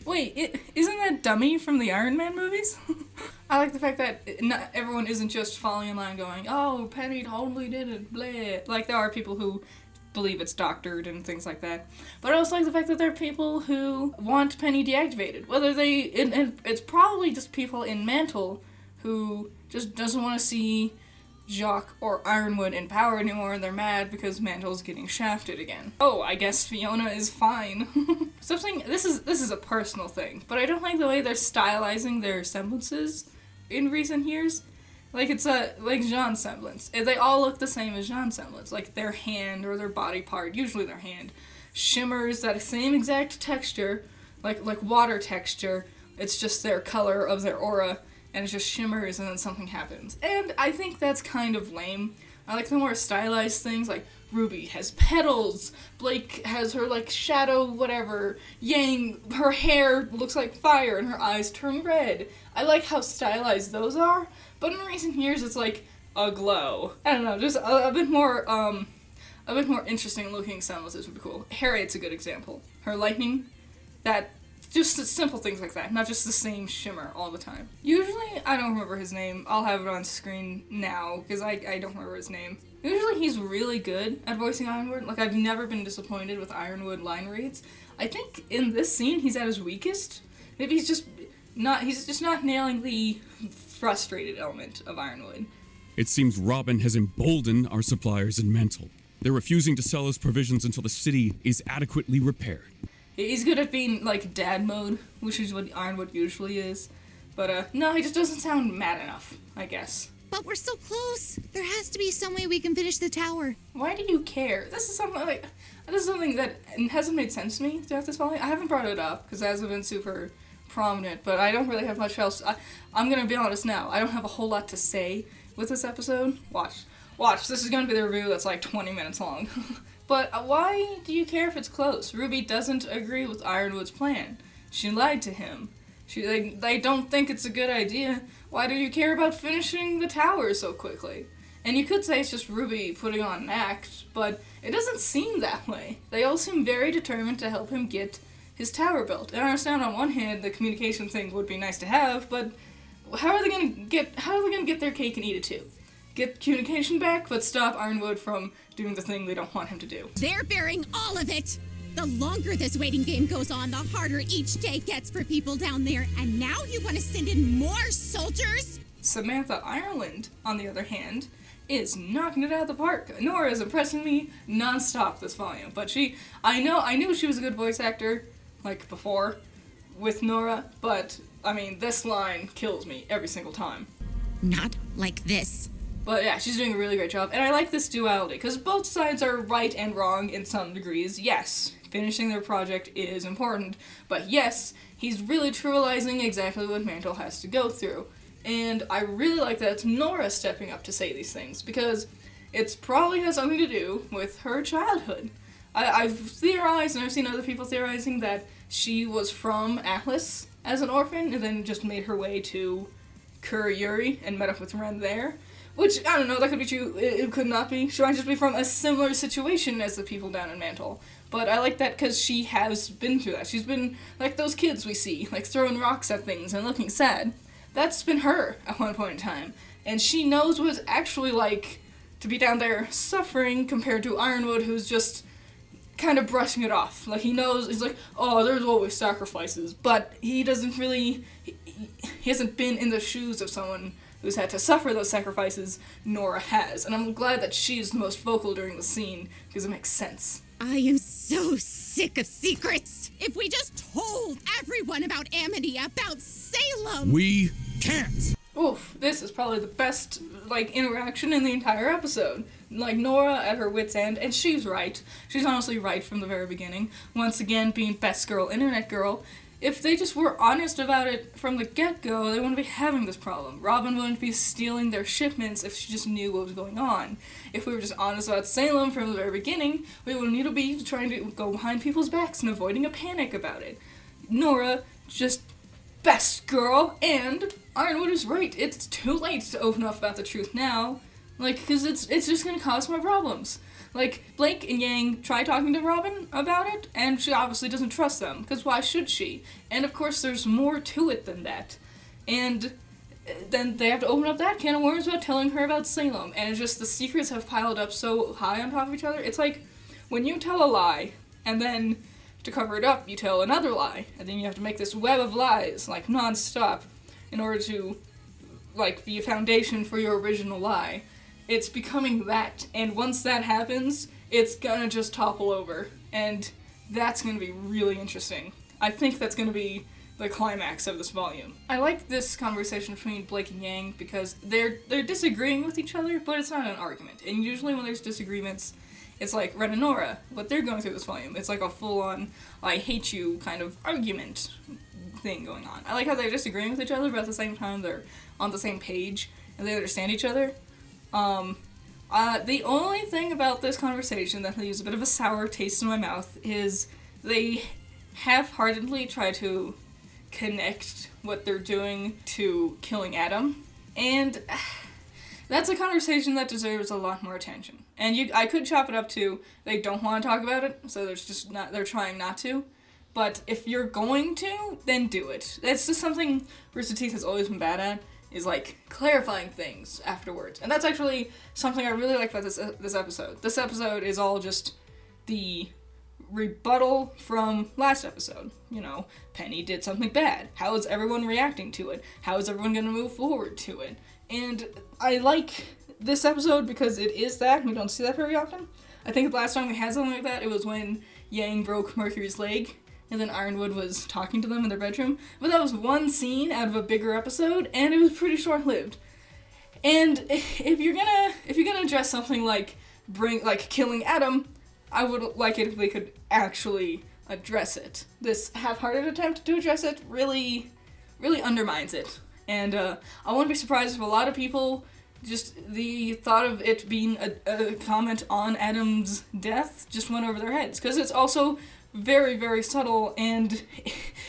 Wait, isn't that Dummy from the Iron Man movies? I like the fact that not everyone isn't just falling in line going, oh, Penny totally did it, bleh. Like, there are people who believe it's doctored and things like that. But I also like the fact that there are people who want Penny deactivated. Whether it's probably just people in Mantle who just doesn't want to see Jacques or Ironwood in power anymore, and they're mad because Mantle's getting shafted again. Oh, I guess Fiona is fine. Something, this is a personal thing, but I don't like the way they're stylizing their semblances in recent years. Like, it's like Jean's semblance. They all look the same as Jean's semblance. Like, their hand or their body part, usually their hand, shimmers that same exact texture, like water texture. It's just their color of their aura, and it just shimmers and then something happens. And I think that's kind of lame. I like the more stylized things, like Ruby has petals, Blake has her, like, shadow whatever, Yang, her hair looks like fire and her eyes turn red. I like how stylized those are, but in recent years it's like a glow. I don't know, just a bit more interesting looking semblances would be cool. Harriet's a good example. Her lightning, that, just simple things like that, not just the same shimmer all the time. Usually, I don't remember his name. I'll have it on screen now, because I don't remember his name. Usually he's really good at voicing Ironwood. Like, I've never been disappointed with Ironwood line reads. I think in this scene he's at his weakest. Maybe he's just not nailing the frustrated element of Ironwood. It seems Robin has emboldened our suppliers in Mantle. They're refusing to sell us provisions until the city is adequately repaired. He's good at being, like, dad mode, which is what Ironwood usually is. But, no, he just doesn't sound mad enough, I guess. But we're so close. There has to be some way we can finish the tower. Why do you care? This is something that hasn't made sense to me throughout this volume. I haven't brought it up, because it hasn't been super prominent, but I don't really have much else. I'm gonna be honest now. I don't have a whole lot to say with this episode. Watch. This is gonna be the review that's, like, 20 minutes long. But why do you care if it's close? Ruby doesn't agree with Ironwood's plan. She lied to him. They don't think it's a good idea. Why do you care about finishing the tower so quickly? And you could say it's just Ruby putting on an act, but it doesn't seem that way. They all seem very determined to help him get his tower built. And I understand on one hand the communication thing would be nice to have, but how are they gonna get their cake and eat it too? Get communication back, but stop Ironwood from doing the thing they don't want him to do. They're bearing all of it! The longer this waiting game goes on, the harder each day gets for people down there, and now you want to send in more soldiers? Samantha Ireland, on the other hand, is knocking it out of the park. Nora is impressing me non-stop this volume, but I knew she was a good voice actor, like before, with Nora, but, I mean, this line kills me every single time. Not like this. But yeah, she's doing a really great job, and I like this duality, because both sides are right and wrong in some degrees. Yes, finishing their project is important, but yes, he's really trualizing exactly what Mantle has to go through. And I really like that it's Nora stepping up to say these things, because it probably has something to do with her childhood. I've theorized, and I've seen other people theorizing, that she was from Atlas as an orphan, and then just made her way to Kurayuri and met up with Ren there. Which, I don't know, that could be true, it could not be. She might just be from a similar situation as the people down in Mantle. But I like that because she has been through that. She's been like those kids we see, like throwing rocks at things and looking sad. That's been her at one point in time. And she knows what it's actually like to be down there suffering compared to Ironwood, who's just kind of brushing it off. Like, he knows, he's like, oh, there's always sacrifices. But he doesn't really, he hasn't been in the shoes of someone who's had to suffer those sacrifices. Nora has. And I'm glad that she's the most vocal during the scene, because it makes sense. I am so sick of secrets. If we just told everyone about Amity, about Salem. We can't. Oof, this is probably the best, interaction in the entire episode. Nora at her wit's end, and she's right. She's honestly right from the very beginning. Once again, being best girl, internet girl. If they just were honest about it from the get-go, they wouldn't be having this problem. Robin wouldn't be stealing their shipments if she just knew what was going on. If we were just honest about Salem from the very beginning, we wouldn't need to be trying to go behind people's backs and avoiding a panic about it. Nora, just best girl, and Ironwood is right. It's too late to open up about the truth now. Because it's just gonna cause more problems. Like, Blake and Yang try talking to Robin about it, and she obviously doesn't trust them, because why should she? And of course there's more to it than that. And then they have to open up that can of worms about telling her about Salem, and it's just the secrets have piled up so high on top of each other. It's like, when you tell a lie, and then to cover it up, you tell another lie, and then you have to make this web of lies, like, non-stop, in order to, like, be a foundation for your original lie. It's becoming that, and once that happens, it's gonna just topple over, and that's gonna be really interesting. I think that's gonna be the climax of this volume. I like this conversation between Blake and Yang because they're disagreeing with each other, but it's not an argument. And usually when there's disagreements, it's like Ren and Nora, what they're going through this volume. It's like a full-on, I hate you kind of argument thing going on. I like how they're disagreeing with each other, but at the same time they're on the same page and they understand each other. The only thing about this conversation that leaves a bit of a sour taste in my mouth is they half-heartedly try to connect what they're doing to killing Adam, and that's a conversation that deserves a lot more attention. And I could chop it up to they don't want to talk about it, so they're trying not to. But if you're going to, then do it. That's just something Rooster Teeth has always been bad at, is like clarifying things afterwards. And that's actually something I really like about this episode. This episode is all just the rebuttal from last episode. You know, Penny did something bad. How is everyone reacting to it? How is everyone going to move forward to it? And I like this episode because it is that. We don't see that very often. I think the last time we had something like that, it was when Yang broke Mercury's leg, and then Ironwood was talking to them in their bedroom. But that was one scene out of a bigger episode, and it was pretty short-lived. And if you're gonna address something like killing Adam, I would like it if they could actually address it. This half-hearted attempt to address it really undermines it. And I wouldn't be surprised if a lot of people, just the thought of it being a comment on Adam's death just went over their heads. Because it's also very, very subtle, and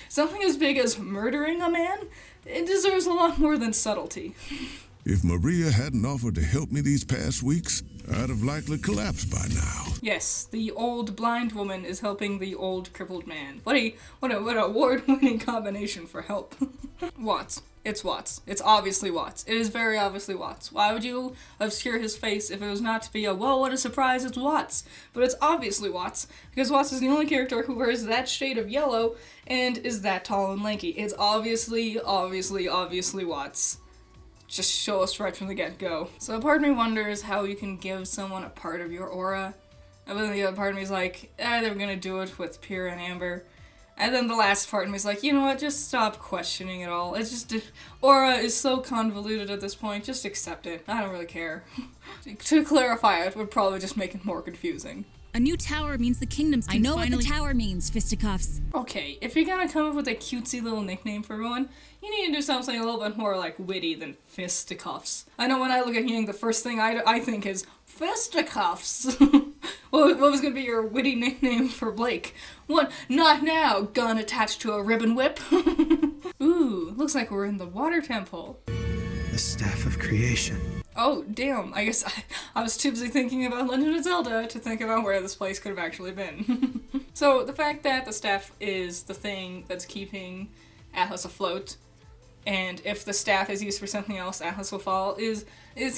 something as big as murdering a man, it deserves a lot more than subtlety. If Maria hadn't offered to help me these past weeks, I'd have likely collapsed by now. Yes, the old blind woman is helping the old crippled man. What a award-winning combination for help. Watts. It's Watts. It's obviously Watts. It is very obviously Watts. Why would you obscure his face if it was not to be whoa, what a surprise, it's Watts. But it's obviously Watts, because Watts is the only character who wears that shade of yellow and is that tall and lanky. It's obviously Watts. Just show us right from the get-go. So part of me wonders how you can give someone a part of your aura. And then the other part of me is like, they were gonna do it with Pyrrha and Amber. And then the last part of me is like, you know what, just stop questioning it all. It's just, aura is so convoluted at this point, just accept it. I don't really care. To clarify it would probably just make it more confusing. A new tower means the kingdoms can what the tower means, fisticuffs. Okay, if you're gonna come up with a cutesy little nickname for everyone, you need to do something a little bit more, like, witty than fisticuffs. I know when I look at Yang, the first thing I think is, fisticuffs! What was gonna be your witty nickname for Blake? What? Not now, gun attached to a ribbon whip? Ooh, looks like we're in the water temple. The staff of creation. Oh, damn, I guess I was too busy thinking about Legend of Zelda to think about where this place could have actually been. So, the fact that the staff is the thing that's keeping Atlas afloat, and if the staff is used for something else, Atlas will fall, is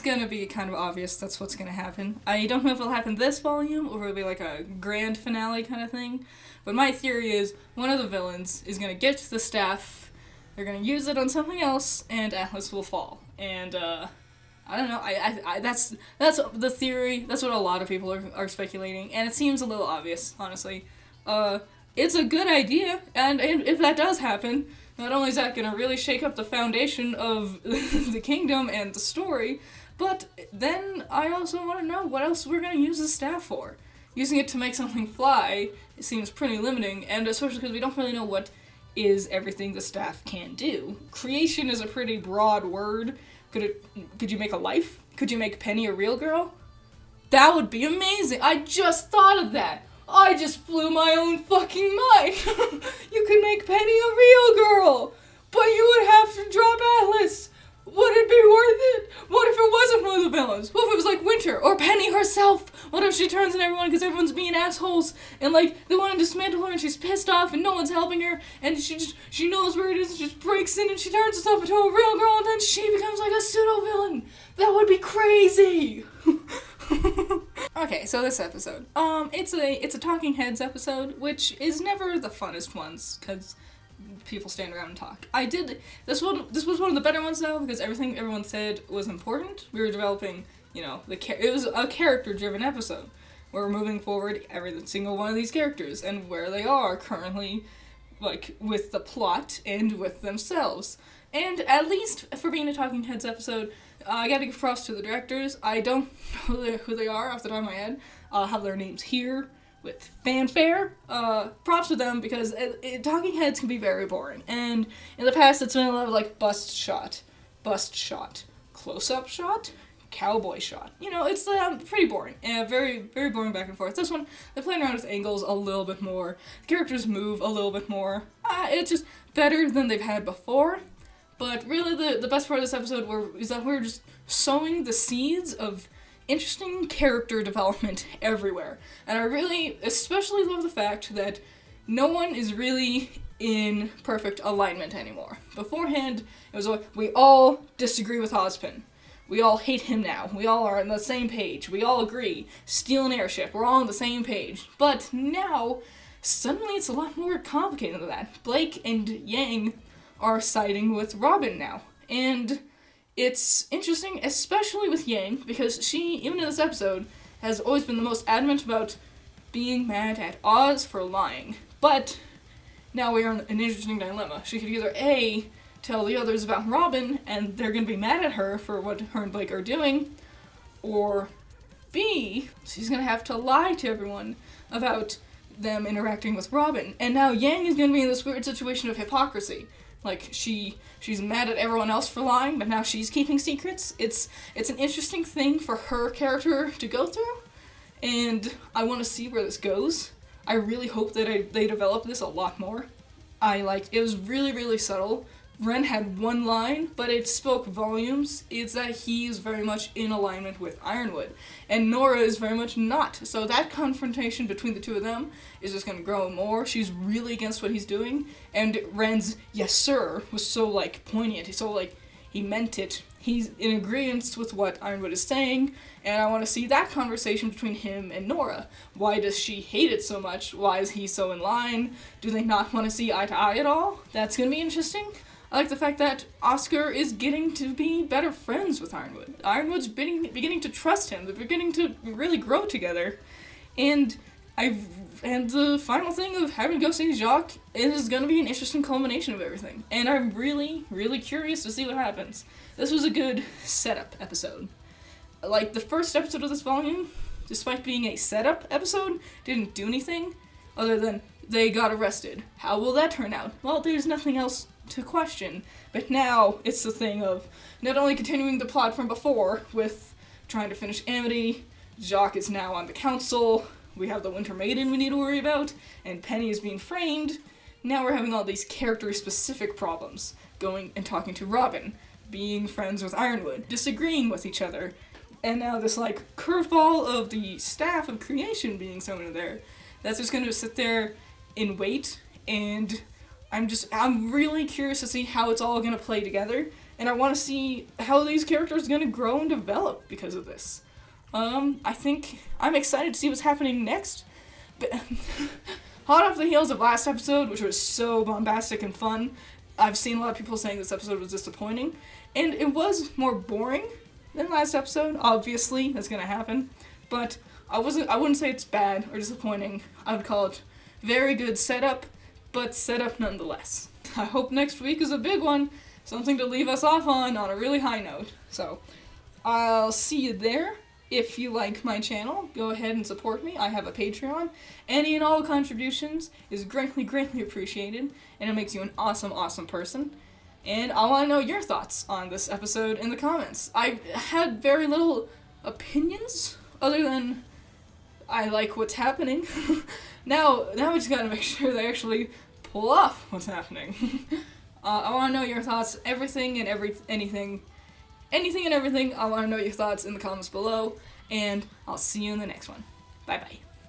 gonna be kind of obvious that's what's gonna happen. I don't know if it'll happen this volume, or it'll be like a grand finale kind of thing, but my theory is one of the villains is gonna get the staff, they're gonna use it on something else, and Atlas will fall. And, I don't know, that's the theory, that's what a lot of people are speculating, and it seems a little obvious, honestly. It's a good idea, and if that does happen, not only is that gonna really shake up the foundation of the kingdom and the story, but then I also want to know what else we're gonna use the staff for. Using it to make something fly, it seems pretty limiting, and especially because we don't really know what is everything the staff can do. Creation is a pretty broad word. Could you make a life? Could you make Penny a real girl? That would be amazing! I just thought of that! I just blew my own fucking mind! You could make Penny a real girl! But you would have to drop Atlas! Would it be worth it? What if it wasn't one of the villains? What if it was like Winter or Penny herself? What if she turns into assholes, and like they want to dismantle her, and she's pissed off, and no one's helping her, and she knows where it is, and just breaks in, and she turns herself into a real girl, and then she becomes like a pseudo villain. That would be crazy. Okay, so this episode, it's a Talking Heads episode, which is never the funnest ones because people stand around and talk. This was one of the better ones though, because everything everyone said was important. We were developing, it was a character-driven episode. We're moving forward every single one of these characters and where they are currently, like, with the plot and with themselves. And at least for being a Talking Heads episode, I gotta give props to the directors. I don't know who they are off the top of my head. I'll have their names here with fanfare. Props to them, because Talking Heads can be very boring. And in the past, it's been a lot of, like, bust shot, close-up shot, cowboy shot. It's pretty boring. Very, very boring back and forth. This one, they're playing around with angles a little bit more. The characters move a little bit more. It's just better than they've had before. But really, the best part of this episode is that we're just sowing the seeds of interesting character development everywhere. And I really especially love the fact that no one is really in perfect alignment anymore. Beforehand, it was like, we all disagree with Ozpin. We all hate him now. We all are on the same page. We all agree. Steal an airship. We're all on the same page. But now, suddenly it's a lot more complicated than that. Blake and Yang are siding with Robin now. And it's interesting, especially with Yang, because she, even in this episode, has always been the most adamant about being mad at Oz for lying. But now we are in an interesting dilemma. She could either A, tell the others about Robin, and they're going to be mad at her for what her and Blake are doing, or B, she's going to have to lie to everyone about them interacting with Robin. And now Yang is going to be in this weird situation of hypocrisy. Like, she's mad at everyone else for lying, but now she's keeping secrets. It's an interesting thing for her character to go through, and I want to see where this goes. I really hope that they develop this a lot more. It was really, really subtle. Ren had one line, but it spoke volumes. It's that he is very much in alignment with Ironwood, and Nora is very much not. So that confrontation between the two of them is just going to grow more. She's really against what he's doing, and Ren's "yes sir" was so, like, poignant. So, like, he meant it. He's in agreement with what Ironwood is saying, and I want to see that conversation between him and Nora. Why does she hate it so much? Why is he so in line? Do they not want to see eye to eye at all? That's going to be interesting. I like the fact that Oscar is getting to be better friends with Ironwood. Ironwood's beginning to trust him. They're beginning to really grow together. And the final thing of having to go see Jacques is going to be an interesting culmination of everything. And I'm really, really curious to see what happens. This was a good setup episode. Like, the first episode of this volume, despite being a setup episode, didn't do anything other than they got arrested. How will that turn out? Well, there's nothing else to question, but now it's the thing of not only continuing the plot from before with trying to finish Amity, Jacques is now on the council, we have the Winter Maiden we need to worry about, and Penny is being framed. Now we're having all these character-specific problems, going and talking to Robin, being friends with Ironwood, disagreeing with each other, and now this, like, curveball of the staff of creation being someone in there that's just going to sit there and wait, and I'm really curious to see how it's all going to play together, and I want to see how these characters are going to grow and develop because of this. I think I'm excited to see what's happening next, but hot off the heels of last episode, which was so bombastic and fun, I've seen a lot of people saying this episode was disappointing, and it was more boring than last episode. Obviously, that's going to happen, but I wouldn't say it's bad or disappointing. I would call it very good setup, but set up nonetheless. I hope next week is a big one, something to leave us off on a really high note. So, I'll see you there. If you like my channel, go ahead and support me. I have a Patreon. Any and all contributions is greatly, greatly appreciated, and it makes you an awesome, awesome person. And I want to know your thoughts on this episode in the comments. I had very little opinions, other than I like what's happening. Now we just gotta make sure they actually pull off what's happening. I want to know your thoughts, anything and everything. I want to know your thoughts in the comments below, and I'll see you in the next one. Bye bye.